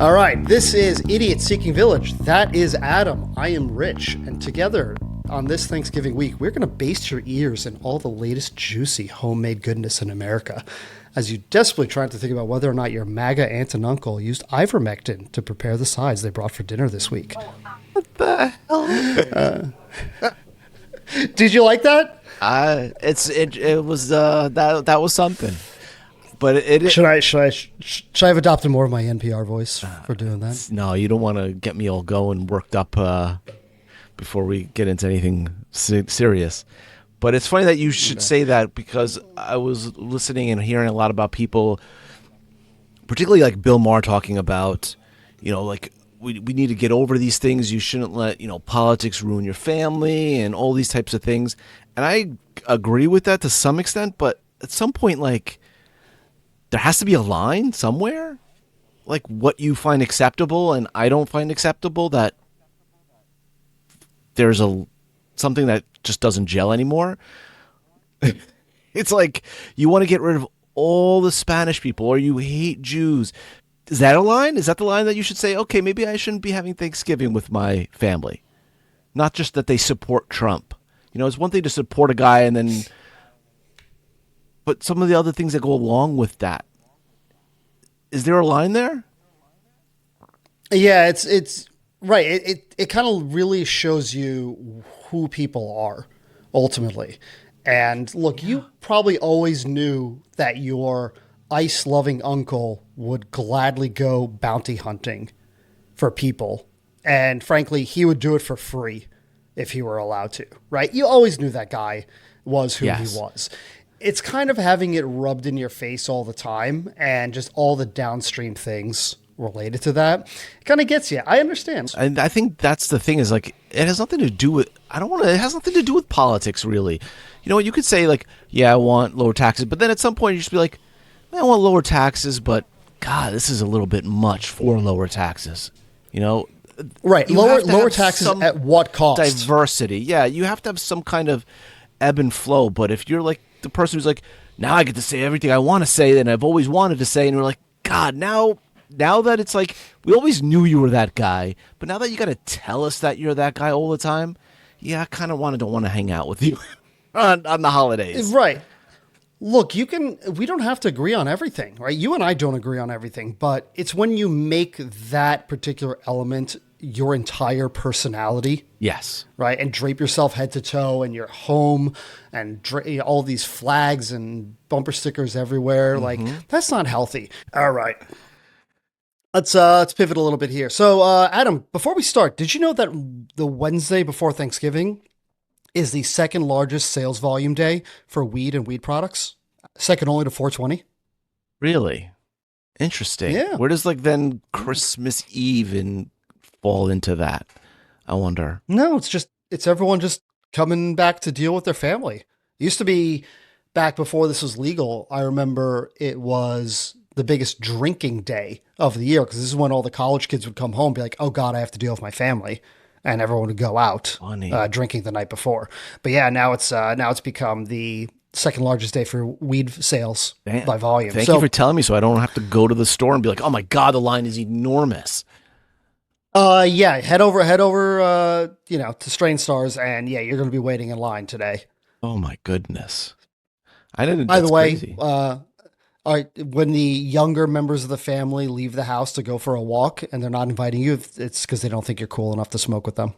All right, this is Idiot Seeking Village. That is Adam. I am Rich. And together on this Thanksgiving week, we're going to baste your ears in all the latest juicy homemade goodness in America as you desperately try to think about whether or not your MAGA aunt and uncle used Ivermectin to prepare the sides they brought for dinner this week. What the hell? Did you like that? It was that was something. But should I have adopted more of my NPR voice for doing that? No, you don't want to get me all going worked up before we get into anything serious. But it's funny that you should say that, because I was listening and hearing a lot about people, particularly like Bill Maher, talking about, like we need to get over these things. You shouldn't let politics ruin your family and all these types of things. And I agree with that to some extent, but at some point, like, there has to be a line somewhere, like what you find acceptable and I don't find acceptable, that there's something that just doesn't gel anymore. It's like you want to get rid of all the Spanish people, or you hate Jews. Is that a line? Is that the line that you should say, okay, maybe I shouldn't be having Thanksgiving with my family? Not just that they support Trump. It's one thing to support a guy and then... But some of the other things that go along with that, is there a line there? Yeah, it's right. It kind of really shows you who people are ultimately. And look, you probably always knew that your ice-loving uncle would gladly go bounty hunting for people. And frankly, he would do it for free if he were allowed to, right? You always knew that guy was who he was. It's kind of having it rubbed in your face all the time and just all the downstream things related to that. It kind of gets you. I understand. And I think that's the thing, is like, it has nothing to do with, it has nothing to do with politics, really. You could say like, yeah, I want lower taxes, but then at some point you just be like, I want lower taxes, but God, this is a little bit much for lower taxes. Right. Lower taxes at what cost? Diversity. Yeah. You have to have some kind of ebb and flow. But if you're like the person who's like, now I get to say everything I want to say and I've always wanted to say, and we're like, God, now that it's like, we always knew you were that guy, but now that you got to tell us that you're that guy all the time, yeah, I kind of don't want to hang out with you on the holidays. Right. Look, we don't have to agree on everything, right? You and I don't agree on everything, but it's when you make that particular element your entire personality. Yes. Right. And drape yourself head to toe in your home and all these flags and bumper stickers everywhere. Like, that's not healthy. All right. Let's pivot a little bit here. So, Adam, before we start, did you know that the Wednesday before Thanksgiving is the second largest sales volume day for weed and weed products? Second only to 420. Really? Interesting. Yeah. Where does then Christmas Eve fall into that? I wonder. No, it's everyone just coming back to deal with their family. It used to be, back before this was legal, I remember it was the biggest drinking day of the year, because this is when all the college kids would come home and be like, oh God, I have to deal with my family. And everyone would go out drinking the night before. But yeah, now it's become the second largest day for weed sales by volume. Thank you for telling me, so I don't have to go to the store and be like, oh my God, the line is enormous. Yeah, head over, to Strain Stars, and yeah, you're going to be waiting in line today. Oh my goodness! I didn't. By the way, when the younger members of the family leave the house to go for a walk and they're not inviting you, it's because they don't think you're cool enough to smoke with them.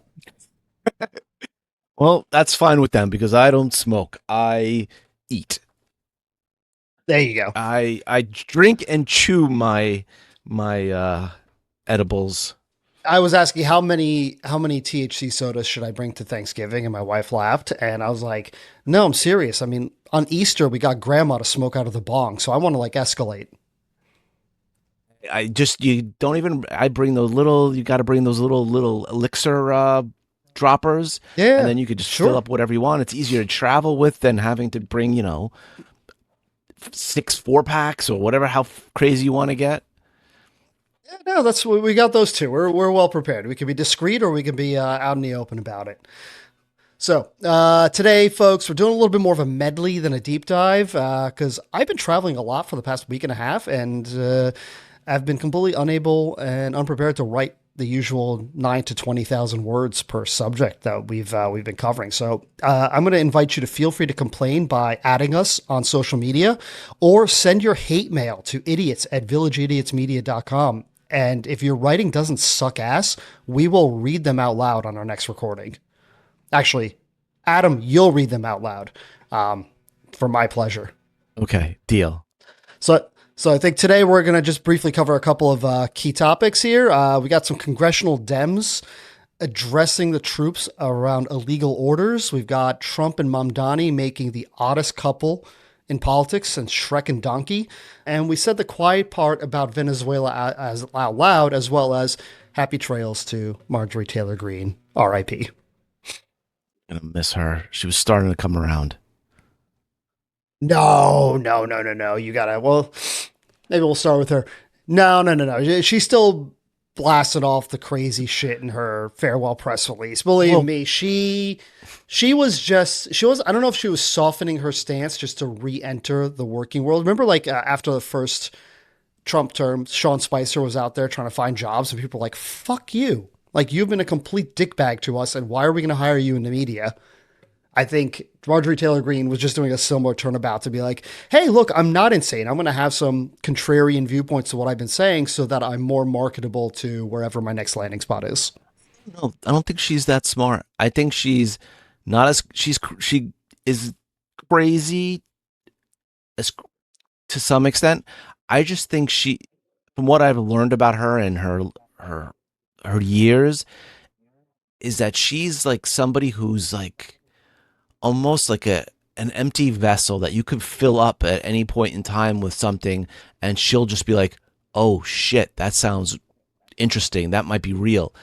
Well, that's fine with them, because I don't smoke. I eat. There you go. I drink and chew my edibles. I was asking how many THC sodas should I bring to Thanksgiving, and my wife laughed, and I was like, no, I'm serious. I mean, on Easter we got grandma to smoke out of the bong, so I want to escalate. I bring those little, you got to bring those little elixir droppers. Yeah. And then you could just fill up whatever you want. It's easier to travel with than having to bring, 6 4-packs or whatever, how crazy you want to get. Yeah, no, we got those two. We're well prepared. We can be discreet, or we can be out in the open about it. So today, folks, we're doing a little bit more of a medley than a deep dive, because I've been traveling a lot for the past week and a half, and have been completely unable and unprepared to write the usual 9 to 20,000 words per subject that we've been covering. So I'm going to invite you to feel free to complain by adding us on social media, or send your hate mail to idiots@villageidiotsmedia.com. And if your writing doesn't suck ass, we will read them out loud on our next recording. Actually, Adam, you'll read them out loud, for my pleasure. Okay, deal. So I think today we're going to just briefly cover a couple of key topics here. We got some congressional Dems addressing the troops around illegal orders. We've got Trump and Mamdani making the oddest couple in politics since Shrek and Donkey. And we said the quiet part about Venezuela as out loud, as well as happy trails to Marjorie Taylor Greene, R.I.P. I'm gonna miss her. She was starting to come around. No. You gotta, well, maybe we'll start with her. No. She's still blasted off the crazy shit in her farewell press release. Believe me, she was, I don't know if she was softening her stance just to re-enter the working world. Remember, like, after the first Trump term, Sean Spicer was out there trying to find jobs, and people were like, fuck you. Like, you've been a complete dickbag to us, and why are we going to hire you in the media? I think Marjorie Taylor Greene was just doing a similar turnabout to be like, hey, look, I'm not insane. I'm going to have some contrarian viewpoints to what I've been saying so that I'm more marketable to wherever my next landing spot is. No, I don't think she's that smart. I think she's not as she is crazy as to some extent. I just think she, from what I've learned about her and her years, is that she's like somebody who's like almost like an empty vessel that you could fill up at any point in time with something, and she'll just be like, oh shit, that sounds interesting, that might be real,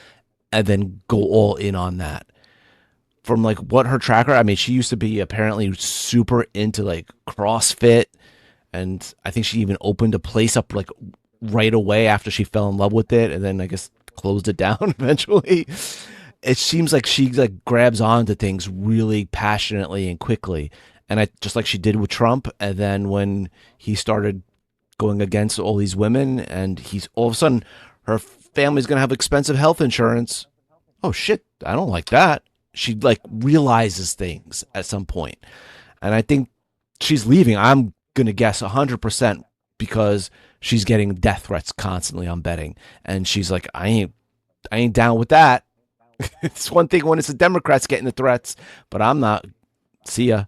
and then go all in on that. From like what her tracker, I mean, she used to be apparently super into like CrossFit, and I think she even opened a place up like right away after she fell in love with it, and then I guess closed it down eventually. It seems like she like grabs onto things really passionately and quickly, and I just like she did with Trump. And then when he started going against all these women, and he's all of a sudden her family's gonna have expensive health insurance. Oh shit, I don't like that. She like realizes things at some point, and I think she's leaving. I'm gonna guess 100% because she's getting death threats constantly on betting, and she's like, I ain't down with that. It's one thing when it's the Democrats getting the threats, but I'm not. See ya.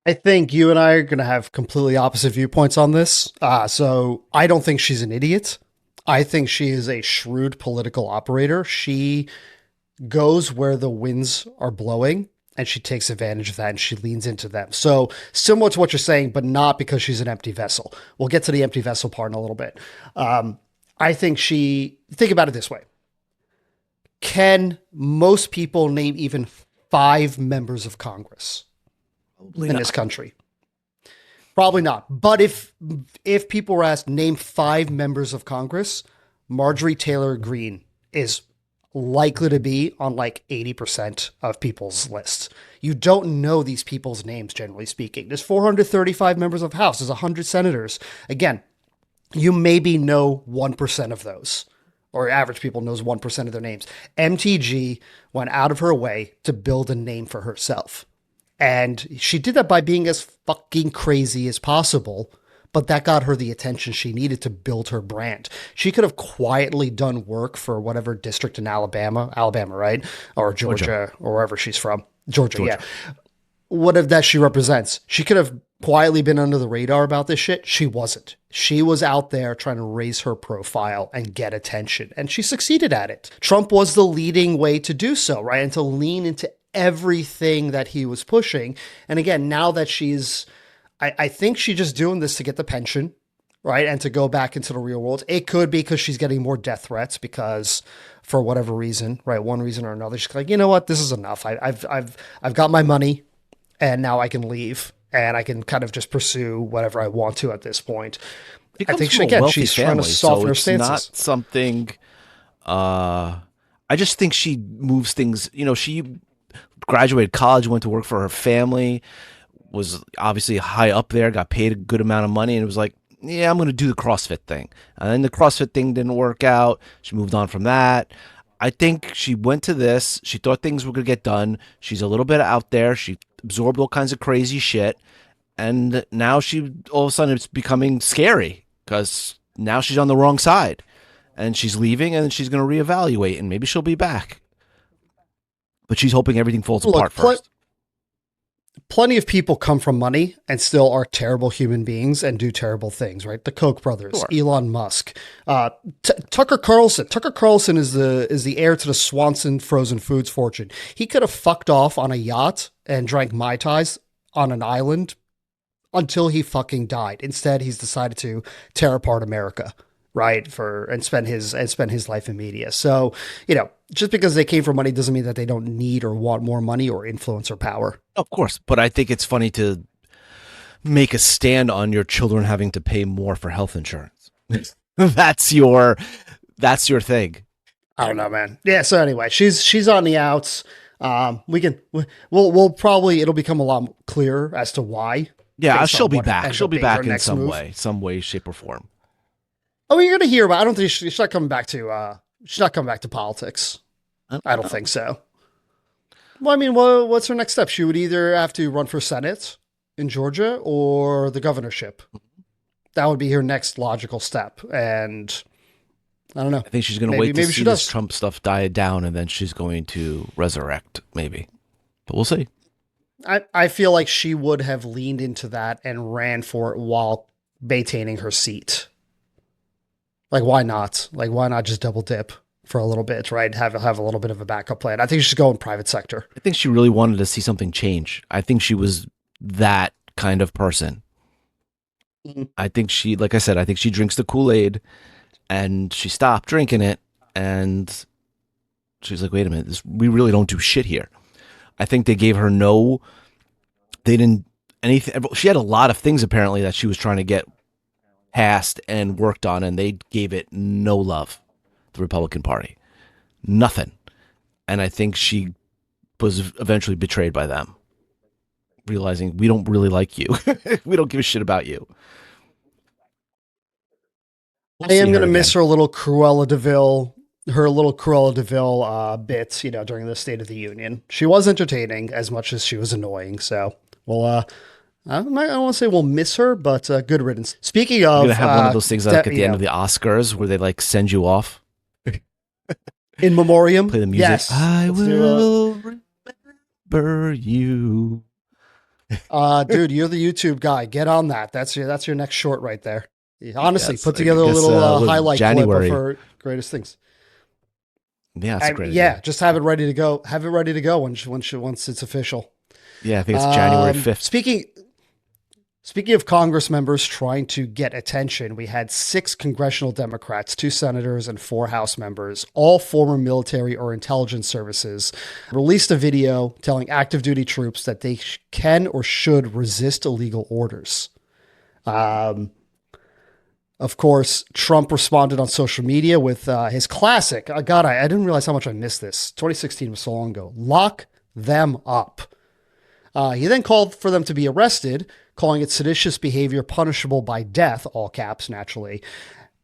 I think you and I are going to have completely opposite viewpoints on this. So I don't think she's an idiot. I think she is a shrewd political operator. She goes where the winds are blowing, and she takes advantage of that, and she leans into them. So similar to what you're saying, but not because she's an empty vessel. We'll get to the empty vessel part in a little bit. I think think about it this way. Can most people name even 5 members of Congress in this country? Probably not. But if people were asked, name 5 members of Congress, Marjorie Taylor Greene is likely to be on like 80% of people's lists. You don't know these people's names, generally speaking. There's 435 members of House. There's 100 senators. Again, you maybe know 1% of those. Or average people knows 1% of their names. MTG went out of her way to build a name for herself. And she did that by being as fucking crazy as possible, but that got her the attention she needed to build her brand. She could have quietly done work for whatever district in Alabama, right? Or Georgia, or wherever she's from. Georgia. Yeah. What if that she represents? She could have quietly been under the radar about this shit. She wasn't. She was out there trying to raise her profile and get attention, and she succeeded at it. Trump was the leading way to do so, right? And to lean into everything that he was pushing. And again, now that I think she's just doing this to get the pension, right? And to go back into the real world. It could be because she's getting more death threats because for whatever reason, right? One reason or another, she's like, you know what? This is enough. I've got my money, and now I can leave. And I can kind of just pursue whatever I want to at this point. I think she's trying to soften her stances. It's not something. I just think she moves things. You know, she graduated college, went to work for her family, was obviously high up there, got paid a good amount of money, and it was like, yeah, I'm going to do the CrossFit thing. And then the CrossFit thing didn't work out. She moved on from that. I think she went to this. She thought things were going to get done. She's a little bit out there. She absorbed all kinds of crazy shit. And now all of a sudden, it's becoming scary because now she's on the wrong side. And she's leaving, and she's going to reevaluate, and maybe she'll be back. But she's hoping everything falls apart first. Plenty of people come from money and still are terrible human beings and do terrible things, right? The Koch brothers, sure. Elon Musk, Tucker Carlson. Tucker Carlson is the heir to the Swanson frozen foods fortune. He could have fucked off on a yacht and drank Mai Tais on an island until he fucking died. Instead, he's decided to tear apart America, right? And spend his life in media. So, just because they came from money doesn't mean that they don't need or want more money or influence or power. Of course, but I think it's funny to make a stand on your children having to pay more for health insurance. That's your thing. I don't know, man. Yeah. So anyway, she's on the outs. We'll probably, it'll become a lot clearer as to why. Yeah, she'll be back. She'll be back in some way, shape, or form. Oh, you're gonna hear about. I don't think she's not coming back to. She's not coming back to politics. I don't think so. Well, I mean, what's her next step? She would either have to run for Senate in Georgia or the governorship. That would be her next logical step. And I don't know. I think she's going to wait to see this Trump stuff die down, and then she's going to resurrect, maybe. But we'll see. I feel like she would have leaned into that and ran for it while maintaining her seat. Like, why not? Like, why not just double dip for a little bit, right? Have a little bit of a backup plan. I think she should go in private sector. I think she really wanted to see something change. I think she was that kind of person. Mm-hmm. I think she, like I said, I think she drinks the Kool-Aid, and she stopped drinking it, and she's like, wait a minute, we really don't do shit here. I think they gave her they didn't anything. She had a lot of things apparently that she was trying to get passed and worked on, and they gave it no love. The Republican Party, nothing. And I think she was eventually betrayed by them, realizing we don't really like you. We don't give a shit about you. I am going to miss her little Cruella DeVille bits, during the State of the Union. She was entertaining as much as she was annoying. So, I don't want to say we'll miss her, but good riddance. Speaking of, you're going to have one of those things like at the end of the Oscars where they like send you off. In memoriam. Play the music. Yes. I will remember you. Dude, you're the YouTube guy. Get on that. That's your next short right there. Honestly, put together a little highlight January. clip of her greatest things. Yeah, that's great. Yeah, just have it ready to go. Have it ready to go once it's official. Yeah, I think it's January 5th. Speaking of Congress members trying to get attention, we had 6 congressional Democrats, 2 senators, and 4 House members, all former military or intelligence services, released a video telling active duty troops that they can or should resist illegal orders. Of course, Trump responded on social media with his classic, God, I didn't realize how much I missed this. 2016 was so long ago. Lock them up. He then called for them to be arrested, calling it seditious behavior punishable by death, all caps, naturally.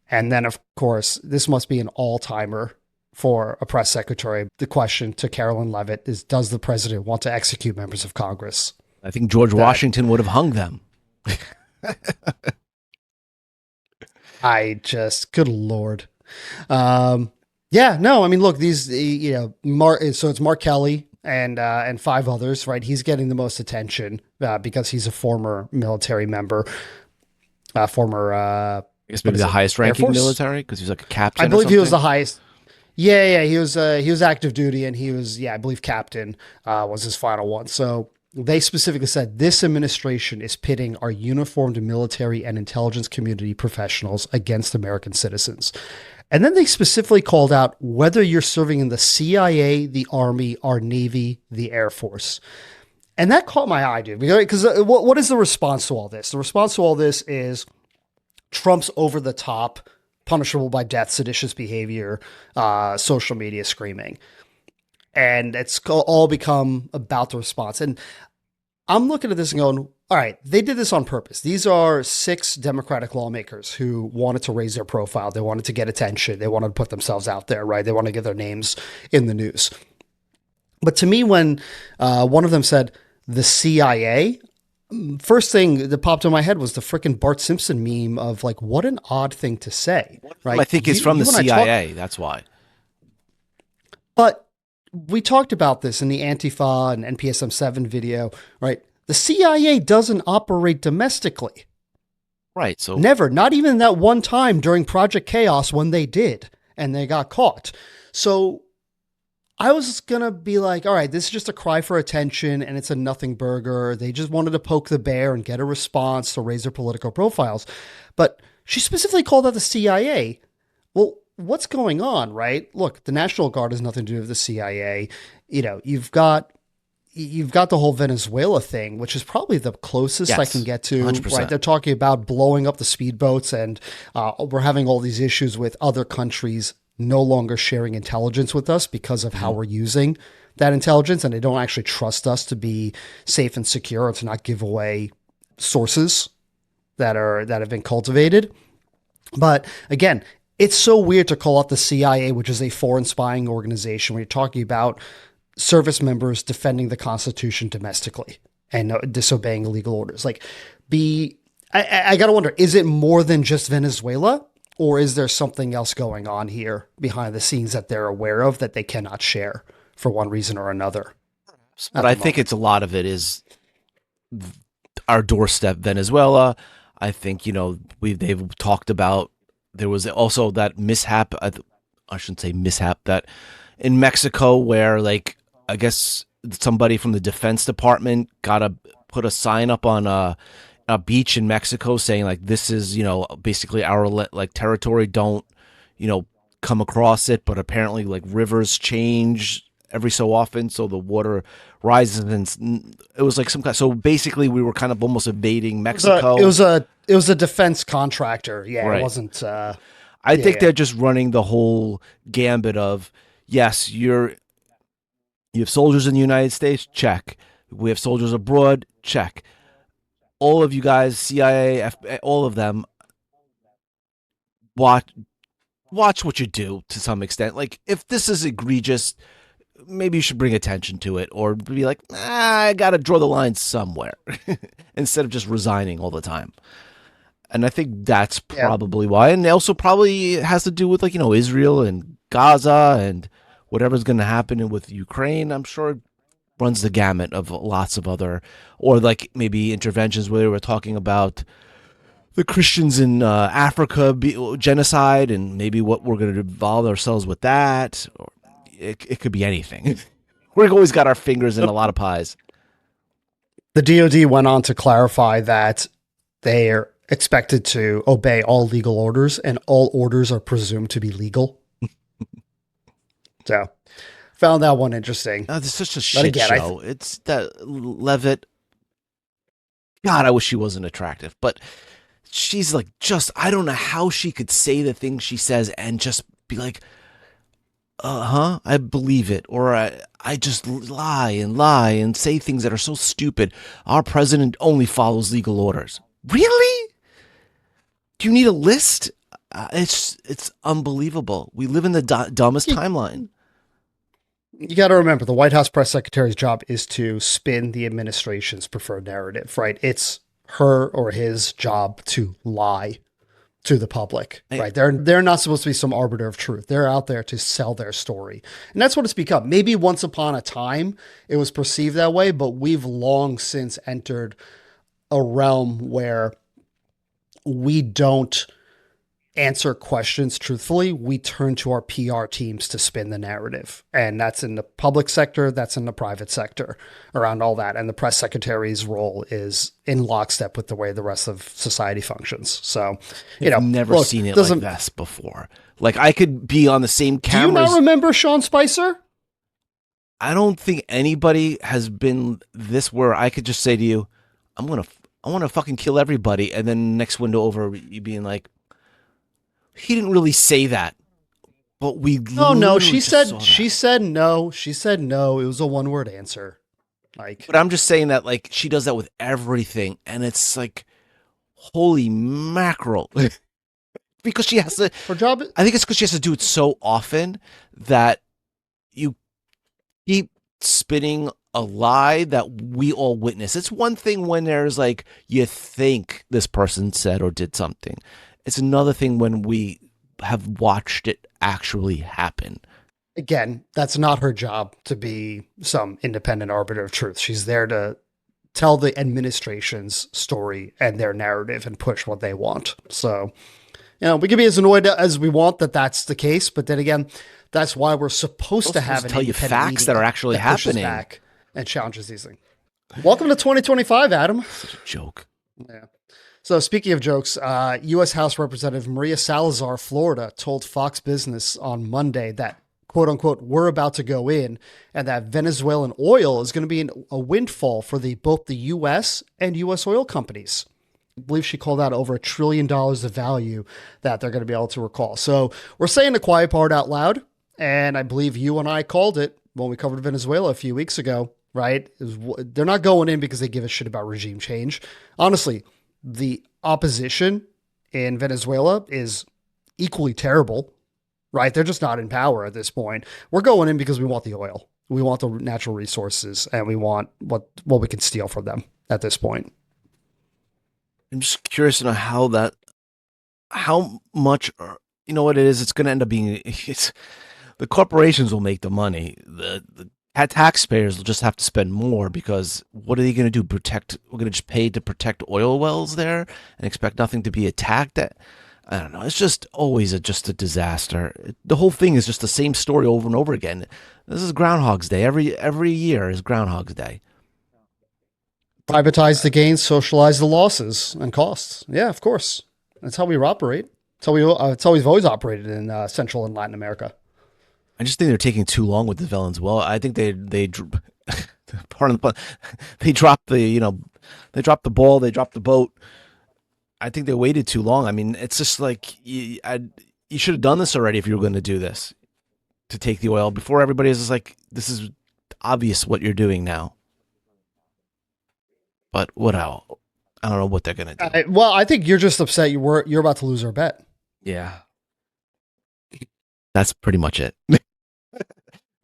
And then, of course, this must be an all-timer for a press secretary. The question to Carolyn Leavitt is, does the president want to execute members of Congress? I think George Washington would have hung them. Good Lord. Look, these, so it's Mark Kelly and 5 others, right? He's getting the most attention because he's a former military member, I guess maybe the highest ranking military because he's like a captain. I believe he was the highest. Yeah, he was active duty, and he was, I believe captain was his final one. So they specifically said this administration is pitting our uniformed military and intelligence community professionals against American citizens. And then they specifically called out whether you're serving in the CIA, the Army, our Navy, the Air Force. And that caught my eye, dude. Because what is the response to all this? The response to all this is Trump's over-the-top, punishable by death, seditious behavior, social media screaming. And it's all become about the response. And I'm looking at this and going, all right, they did this on purpose. These are 6 Democratic lawmakers who wanted to raise their profile. They wanted to get attention. They wanted to put themselves out there, right? They want to get their names in the news. But to me, when one of them said the CIA, first thing that popped in my head was the freaking Bart Simpson meme of like, what an odd thing to say, right? I think it's from the CIA. That's why. But we talked about this in the Antifa and NPSM 7 video, right? The CIA doesn't operate domestically. Right. So never, not even that one time during Project Chaos when they did and they got caught. So I was going to be like, all right, this is just a cry for attention and it's a nothing burger. They just wanted to poke the bear and get a response to raise their political profiles. But she specifically called out the CIA. Well, what's going on, right? Look, the National Guard has nothing to do with the CIA. You know, you've got the whole Venezuela thing, which is probably the closest I can get to, 100%. right? They're talking about blowing up the speedboats and we're having all these issues with other countries no longer sharing intelligence with us because of how we're using that intelligence. And they don't actually trust us to be safe and secure or to not give away sources that have been cultivated. But again, it's so weird to call out the CIA, which is a foreign spying organization, when you're talking about service members defending the Constitution domestically and disobeying legal orders. Like, I got to wonder, is it more than just Venezuela, or is there something else going on here behind the scenes that they're aware of that they cannot share for one reason or another? But I think it's a lot of it is our doorstep, Venezuela. I think, they've talked about, there was also that mishap, I shouldn't say mishap, that in Mexico where, like, I guess somebody from the Defense Department put a sign up on a beach in Mexico saying, like, this is, basically our, like, territory, don't, come across it. But apparently, like, rivers change every so often, so the water rises, and it was like some kind. So basically, we were kind of almost invading Mexico. It was a defense contractor. Yeah, right. It wasn't. I think they're just running the whole gambit of, yes, you have soldiers in the United States, check. We have soldiers abroad, check. All of you guys, CIA, all of them, watch what you do to some extent. Like, if this is egregious, maybe you should bring attention to it, or be like, I got to draw the line somewhere instead of just resigning all the time. And I think that's probably why. And also probably has to do with, like, Israel and Gaza and whatever's going to happen with Ukraine. I'm sure it runs the gamut of lots of other, or like maybe interventions where we're talking about the Christians in Africa genocide, and maybe what we're going to involve ourselves with that. Or it could be anything. We've always got our fingers in a lot of pies. The DoD went on to clarify that they are expected to obey all legal orders, and all orders are presumed to be legal. So, found that one interesting. Oh, this is such a shit show. It's that Leavitt. God, I wish she wasn't attractive, but she's like, I don't know how she could say the things she says and just be like, I believe it. Or I just lie and say things that are so stupid. Our president only follows legal orders. Really? Do you need a list? It's unbelievable. We live in the dumbest timeline. You got to remember, the White House press secretary's job is to spin the administration's preferred narrative, right? It's her or his job to lie to the public, right? They're not supposed to be some arbiter of truth. They're out there to sell their story. And that's what it's become. Maybe once upon a time it was perceived that way, but we've long since entered a realm where we don't answer questions truthfully. We turn to our PR teams to spin the narrative. And that's in the public sector, that's in the private sector, around all that. And the press secretary's role is in lockstep with the way the rest of society functions. So, I've never seen it like this before. Like, I could be on the same camera. Do you not remember Sean Spicer? I don't think anybody has been this where I could just say to you, I want to fucking kill everybody. And then next window over, you being like, he didn't really say that, but no. She said no. She said no. It was a one-word answer. Like, But I'm just saying that like she does that with everything, and it's like holy mackerel. Because she has to. her job. I think it's because she has to do it so often that you keep spinning a lie that we all witness. It's one thing when there's like you think this person said or did something. It's another thing when we have watched it actually happen. Again, that's not her job to be some independent arbiter of truth. She's there to tell the administration's story and their narrative and push what they want. So, we can be as annoyed as we want that that's the case, but then again, that's why we're supposed to have an tell you independent facts that are actually that pushes happening back and challenges these things. Welcome to 2025, Adam. Such a joke. Yeah. So speaking of jokes, U.S. House Representative Maria Salazar, Florida, told Fox Business on Monday that, quote unquote, we're about to go in and that Venezuelan oil is going to be a windfall for both the U.S. and U.S. oil companies. I believe she called out over $1 trillion of value that they're going to be able to recall. So we're saying the quiet part out loud. And I believe you and I called it when we covered Venezuela a few weeks ago, right? They're not going in because they give a shit about regime change. Honestly, the opposition in Venezuela is equally terrible, right? They're just not in power at this point. We're going in because we want the oil. We want the natural resources and we want what we can steal from them at this point. I'm just curious to know how much, you know what it is? It's going to end up being, the corporations will make the money. The taxpayers will just have to spend more because what are they going to do? We're going to just pay to protect oil wells there and expect nothing to be attacked. I don't know. It's just always just a disaster. The whole thing is just the same story over and over again. This is Groundhog's Day. Every year is Groundhog's Day. Privatize the gains, socialize the losses and costs. Yeah, of course. That's how we operate. It's how we've always operated in Central and Latin America. I just think they're taking too long with the Venezuela. I think they pardon the pun, they dropped the ball, they dropped the boat. I think they waited too long. I mean, it's just like you should have done this already if you were going to do this, to take the oil before everybody is just like, this is obvious what you're doing now. But what else? I don't know what they're going to do. Well, I think you're just upset you're about to lose our bet. Yeah. That's pretty much it.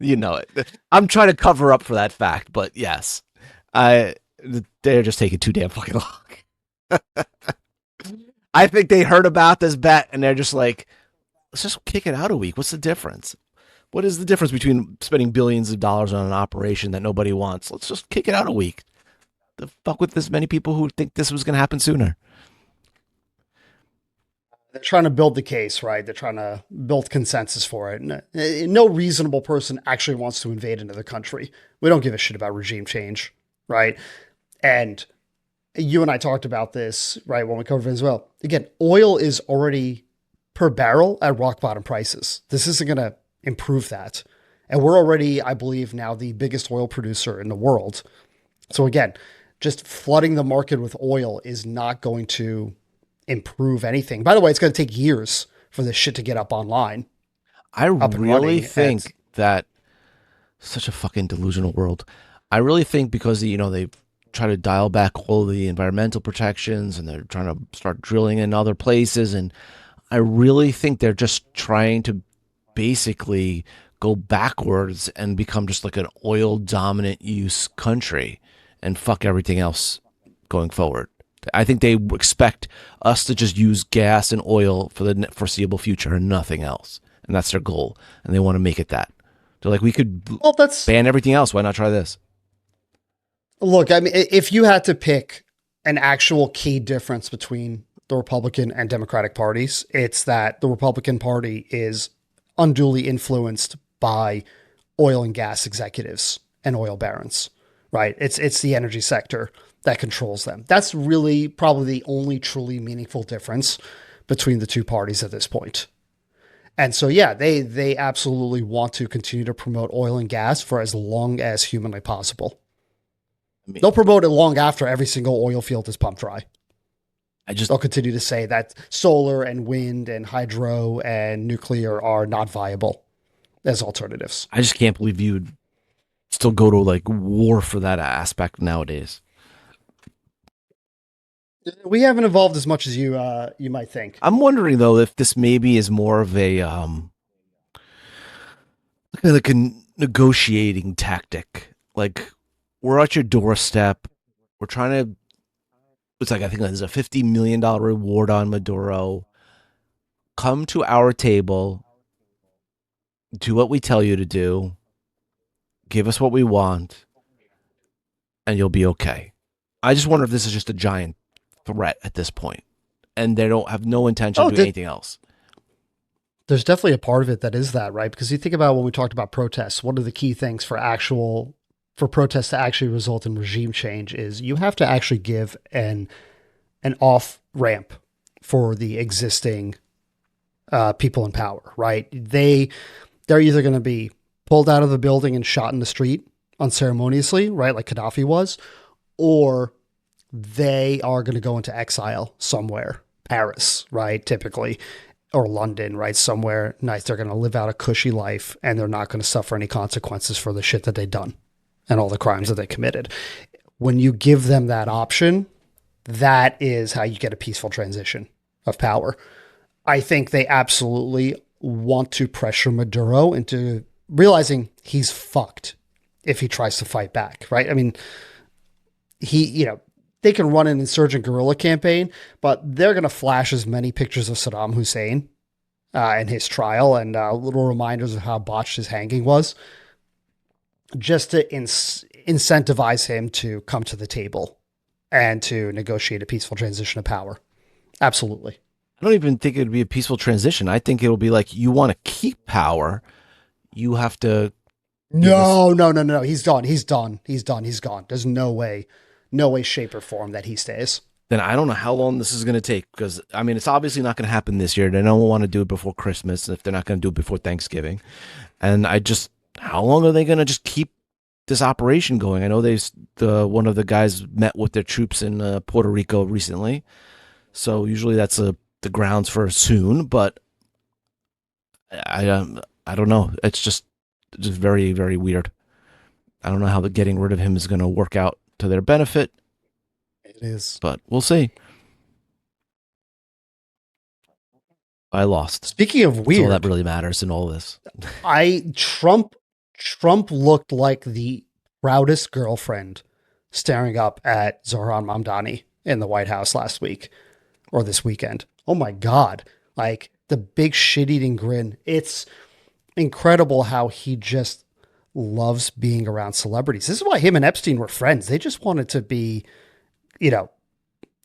You know it. I'm trying to cover up for that fact, but yes, they're just taking too damn fucking long. I think they heard about this bet and they're just like, let's just kick it out a week. What's the difference? What is the difference between spending billions of dollars on an operation that nobody wants? Let's just kick it out a week. The fuck with this many people who think this was going to happen sooner. They're trying to build the case, right? They're trying to build consensus for it. No reasonable person actually wants to invade into the country. We don't give a shit about regime change, right? And you and I talked about this, right, when we covered Venezuela. Again, oil is already per barrel at rock bottom prices. This isn't going to improve that. And we're already, I believe, now the biggest oil producer in the world. So again, just flooding the market with oil is not going to improve anything. By the way, it's going to take years for this shit to get up online. I really think that such a fucking delusional world. I really think because, they try to dial back all the environmental protections and they're trying to start drilling in other places. And I really think they're just trying to basically go backwards and become just like an oil dominant use country and fuck everything else going forward. I think they expect us to just use gas and oil for the foreseeable future and nothing else. And that's their goal. And they want to make it that. They're like, we could ban everything else. Why not try this? Look, I mean, if you had to pick an actual key difference between the Republican and Democratic parties, it's that the Republican Party is unduly influenced by oil and gas executives and oil barons, right? It's the energy sector that controls them. That's really probably the only truly meaningful difference between the two parties at this point. And so, yeah, they absolutely want to continue to promote oil and gas for as long as humanly possible. They'll promote it long after every single oil field is pumped dry. They'll continue to say that solar and wind and hydro and nuclear are not viable as alternatives. I just can't believe you'd still go to like war for that aspect nowadays. We haven't evolved as much as you might think. I'm wondering though if this maybe is more of a like a negotiating tactic. Like we're at your doorstep. We're trying to. It's like I think there's a $50 million reward on Maduro. Come to our table. Do what we tell you to do. Give us what we want, and you'll be okay. I just wonder if this is just a giant threat at this point, and they don't have no intention of doing anything else. There's definitely a part of it that is that, right? Because you think about when we talked about protests, one of the key things for protests to actually result in regime change is you have to actually give an off ramp for the existing people in power, right? They're either going to be pulled out of the building and shot in the street unceremoniously, right? Like Gaddafi was, or they are going to go into exile somewhere, Paris, right? Typically, or London, right? Somewhere nice. They're going to live out a cushy life and they're not going to suffer any consequences for the shit that they've done and all the crimes that they committed. When you give them that option, that is how you get a peaceful transition of power. I think they absolutely want to pressure Maduro into realizing he's fucked if he tries to fight back, right? I mean, they can run an insurgent guerrilla campaign, but they're going to flash as many pictures of Saddam Hussein and his trial and little reminders of how botched his hanging was, just to incentivize him to come to the table and to negotiate a peaceful transition of power. Absolutely. I don't even think it'd be a peaceful transition. I think it'll be like, you want to keep power, you have to. No. He's done. He's gone. There's no way, shape, or form that he stays. Then I don't know how long this is going to take, because I mean, it's obviously not going to happen this year. They don't want to do it before Christmas if they're not going to do it before Thanksgiving. And how long are they going to just keep this operation going? I know one of the guys met with their troops in Puerto Rico recently, so usually that's the grounds for soon. But I don't know. It's just very, very weird. I don't know how the getting rid of him is going to work out to their benefit. It is, but we'll see. I lost. Speaking of weird, that's all that really matters in all this. Trump looked like the proudest girlfriend staring up at Zohran Mamdani in the White House last week or this weekend. Oh my God. Like the big shit-eating grin. It's incredible how he just loves being around celebrities. This is why him and Epstein were friends. They just wanted to be,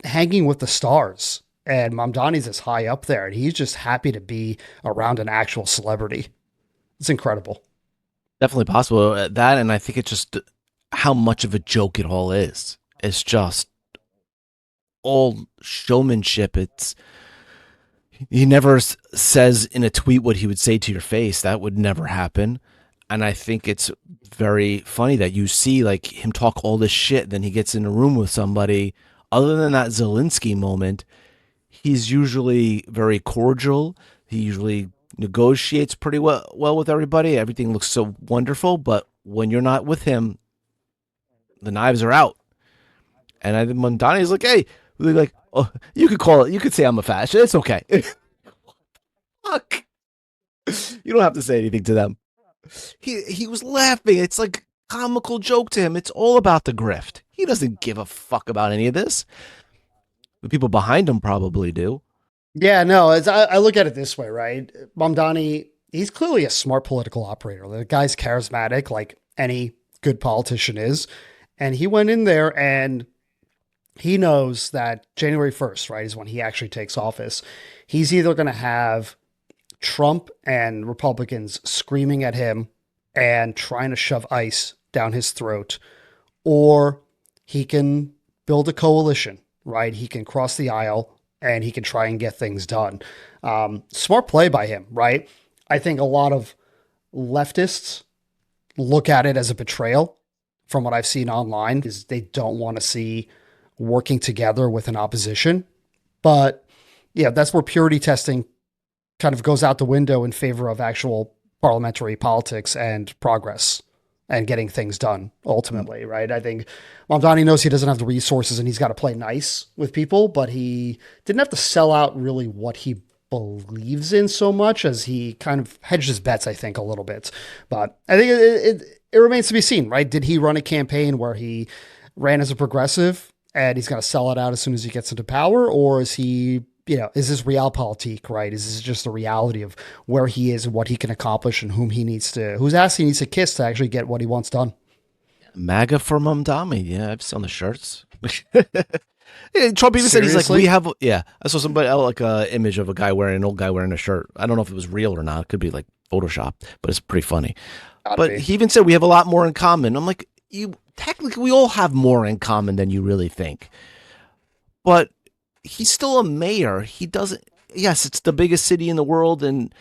hanging with the stars. And Mamdani's is high up there, and he's just happy to be around an actual celebrity. It's incredible. Definitely possible. That, and I think it's just how much of a joke it all is. It's just all showmanship. He never says in a tweet what he would say to your face. That would never happen. And I think it's very funny that you see like him talk all this shit, then he gets in a room with somebody. Other than that Zelensky moment, he's usually very cordial. He usually negotiates pretty well with everybody. Everything looks so wonderful. But when you're not with him, the knives are out. And I think Mamdani's like, hey, like, oh, you could say I'm a fascist. It's okay. Fuck. You don't have to say anything to them. He was laughing. It's like a comical joke to him. It's all about the grift. He doesn't give a fuck about any of this. The people behind him probably do. Yeah, no, I look at it this way, right? Mamdani, he's clearly a smart political operator. The guy's charismatic, like any good politician is. And he went in there and he knows that January 1st, right, is when he actually takes office. He's either going to have Trump and Republicans screaming at him and trying to shove ice down his throat, or he can build a coalition, right? He can cross the aisle and he can try and get things done. Smart play by him, right? I think a lot of leftists look at it as a betrayal from what I've seen online, is they don't want to see working together with an opposition. But yeah, that's where purity testing kind of goes out the window in favor of actual parliamentary politics and progress. and getting things done ultimately, right? I think Mamdani knows he doesn't have the resources and he's got to play nice with people, but he didn't have to sell out really what he believes in so much as he kind of hedged his bets, I think, a little bit. But I think it remains to be seen, right? Did he run a campaign where he ran as a progressive and he's going to sell it out as soon as he gets into power? Or is he, is this realpolitik, right? Is this just the reality of where he is and what he can accomplish and whose ass he needs to kiss to actually get what he wants done? MAGA for Mamdani. Yeah, I've seen the shirts. Yeah, Trump even said, he's like, I saw somebody like a image of an old guy wearing a shirt. I don't know if it was real or not. It could be like Photoshop, but it's pretty funny. But he even said we have a lot more in common. I'm like, technically we all have more in common than you really think. But he's still a mayor. He doesn't. Yes, it's the biggest city in the world, and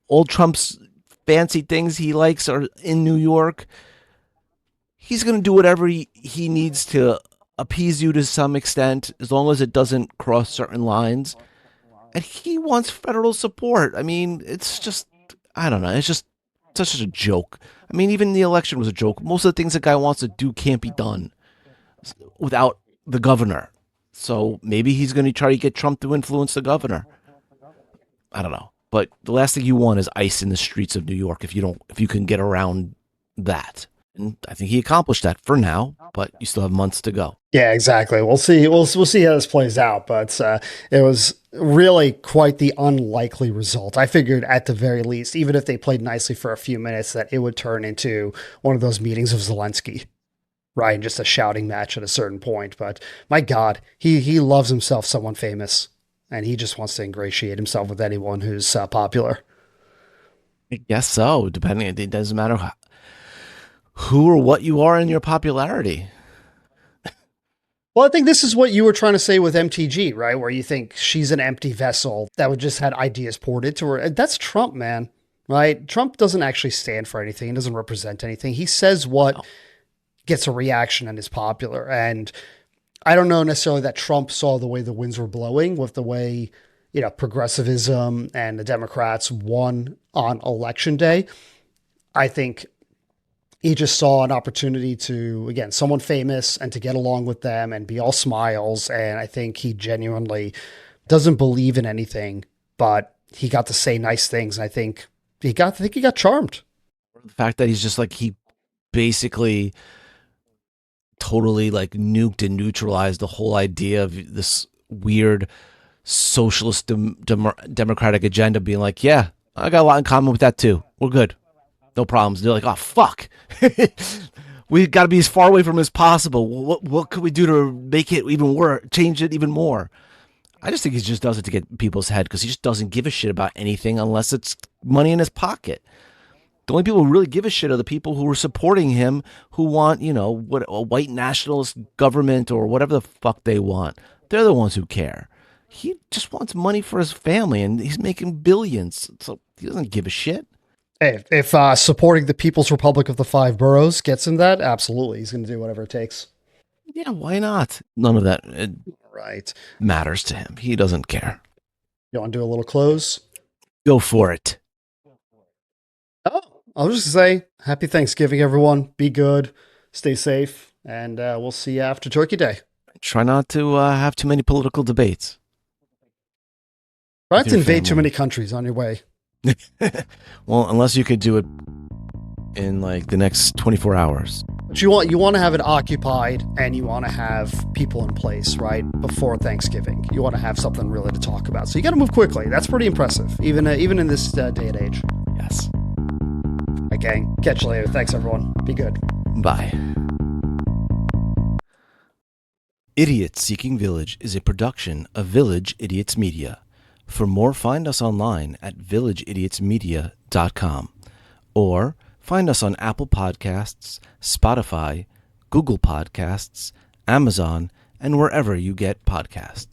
all Trump's fancy things he likes are in New York. He's going to do whatever he needs to appease you to some extent, as long as it doesn't cross certain lines. And he wants federal support. I mean, it's just, I don't know. It's just such a joke. I mean, even the election was a joke. Most of the things the guy wants to do can't be done without the governor. So maybe he's going to try to get Trump to influence the governor. I don't know. But the last thing you want is ice in the streets of New York if you can get around that. And I think he accomplished that for now, but you still have months to go. Yeah, exactly. We'll see. We'll see how this plays out, but it was really quite the unlikely result. I figured at the very least, even if they played nicely for a few minutes, that it would turn into one of those meetings of Zelensky, right? Just a shouting match at a certain point. But my God, he loves himself someone famous, and he just wants to ingratiate himself with anyone who's popular. I guess so. It doesn't matter who or what you are in your popularity. Well, I think this is what you were trying to say with MTG, right? Where you think she's an empty vessel that would just had ideas poured into her. That's Trump, man, right? Trump doesn't actually stand for anything. He doesn't represent anything. He says what gets a reaction and is popular. And I don't know necessarily that Trump saw the way the winds were blowing with the way, progressivism and the Democrats won on election day. I think he just saw an opportunity to, again, someone famous and to get along with them and be all smiles. And I think he genuinely doesn't believe in anything, but he got to say nice things. And I think he got charmed. The fact that he's just like, he basically totally like nuked and neutralized the whole idea of this weird socialist democratic agenda, being like, yeah, I got a lot in common with that too. We're good. No problems. They're like, oh, fuck. We got to be as far away from as possible. What could we do to make it even worse, change it even more? I just think he just does it to get people's head because he just doesn't give a shit about anything unless it's money in his pocket. The only people who really give a shit are the people who are supporting him, who want, what a white nationalist government or whatever the fuck they want. They're the ones who care. He just wants money for his family, and he's making billions, so he doesn't give a shit. Hey, if supporting the People's Republic of the Five Boroughs gets him that, absolutely. He's going to do whatever it takes. Yeah, why not? None of that matters to him. He doesn't care. You want to do a little close? Go for it. Oh, I was just going to say, happy Thanksgiving, everyone. Be good. Stay safe. And we'll see you after Turkey Day. Try not to have too many political debates. Try not to invade too many countries on your way. Well, unless you could do it in like the next 24 hours. But you want to have it occupied, and you want to have people in place, right, before Thanksgiving. You want to have something really to talk about. So you got to move quickly. That's pretty impressive, even in this day and age. Yes. Okay, catch you later. Thanks, everyone. Be good. Bye. Idiot Seeking Village is a production of Village Idiots Media. For more, find us online at villageidiotmedia.com or find us on Apple Podcasts, Spotify, Google Podcasts, Amazon, and wherever you get podcasts.